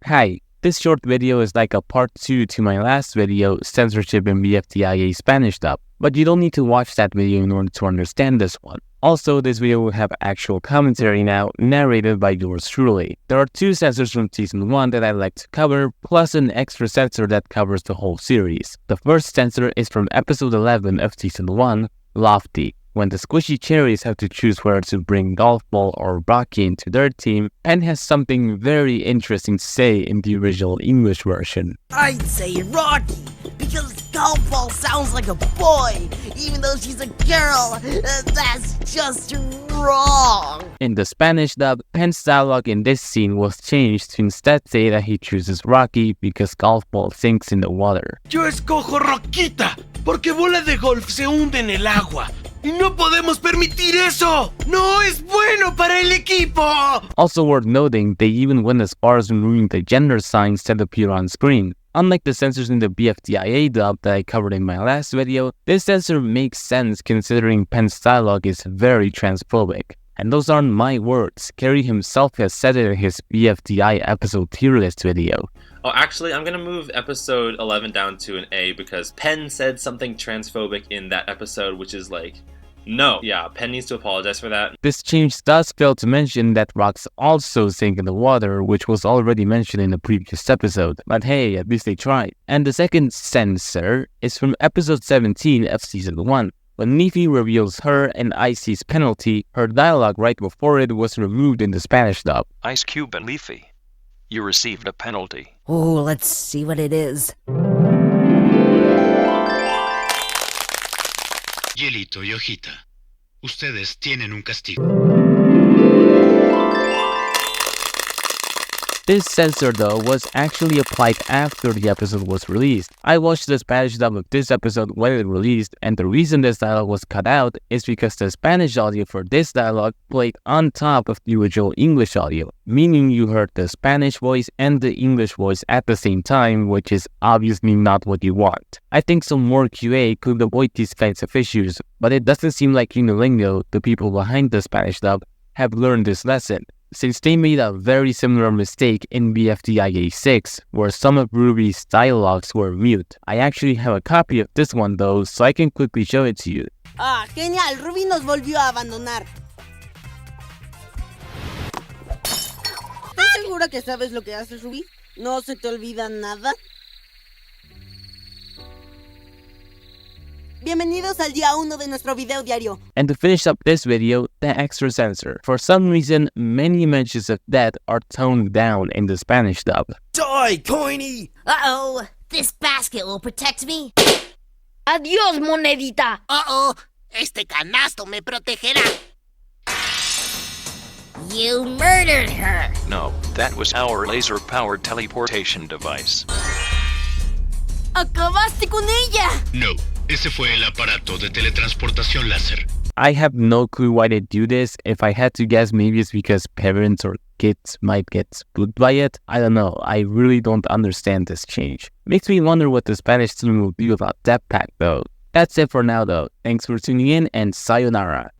Hi, this short video is like a part 2 to my last video, Censorship in BFDIA Spanish Dub, but you don't need to watch that video in order to understand this one. Also, this video will have actual commentary now, narrated by yours truly. There are 2 censors from Season 1 that I'd like to cover, plus an extra censor that covers the whole series. The first censor is from Episode 11 of Season 1, Lofty, when the squishy cherries have to choose whether to bring Golf Ball or Rocky into their team, and has something very interesting to say in the original English version. I'd say Rocky, because Golf Ball sounds like a boy, even though she's a girl. That's just wrong. In the Spanish dub, Penn's dialogue in this scene was changed to instead say that he chooses Rocky because Golf Ball sinks in the water. Yo escojo Roquita, porque bola de golf se hunde en el agua. ¡Y no podemos permitir eso! ¡No es bueno para el equipo! Also worth noting, they even went as far as removing the gender signs that appear on screen. Unlike the censors in the BFDIA dub that I covered in my last video, this censor makes sense considering Penn's dialogue is very transphobic. And those aren't my words, Kerry himself has said it in his BFDI episode tier list video. Oh, actually, I'm gonna move episode 11 down to an A because Penn said something transphobic in that episode, which is like, no. Yeah, Penn needs to apologize for that. This change does fail to mention that rocks also sink in the water, which was already mentioned in the previous episode. But hey, at least they tried. And the second censor is from episode 17 of season 1. When Neefy reveals her and Icy's penalty, her dialogue right before it was removed in the Spanish dub. Ice Cube and Leafy, you received a penalty. Oh, let's see what it is. Hielito y Hojita, ustedes tienen un castigo. This censor though was actually applied after the episode was released. I watched the Spanish dub of this episode when it released, and the reason this dialogue was cut out is because the Spanish audio for this dialogue played on top of the original English audio, meaning you heard the Spanish voice and the English voice at the same time, which is obviously not what you want. I think some more QA could avoid these kinds of issues, but it doesn't seem like Unilingo, the people behind the Spanish dub, have learned this lesson, since they made a very similar mistake in BFDIA 6, where some of Ruby's dialogues were mute. I actually have a copy of this one though, so I can quickly show it to you. Ah, genial, Ruby nos volvió a abandonar. ¿Estás segura que sabes lo que haces, Ruby? ¿No se te olvida nada? Bienvenidos al día 1 de nuestro video diario. And to finish up this video, the extra censor. For some reason, many mentions of death are toned down in the Spanish dub. Die, Coiny! Uh-oh, this basket will protect me. Adiós, monedita. Uh-oh, este canasto me protegerá. You murdered her. No, that was our laser-powered teleportation device. ¡Acabaste con ella! No, ese fue el aparato de teletransportación láser. I have no clue why they do this. If I had to guess, maybe it's because parents or kids might get spooked by it. I don't know. I really don't understand this change. Makes me wonder what the Spanish team will do about that pack though. That's it for now though. Thanks for tuning in and sayonara.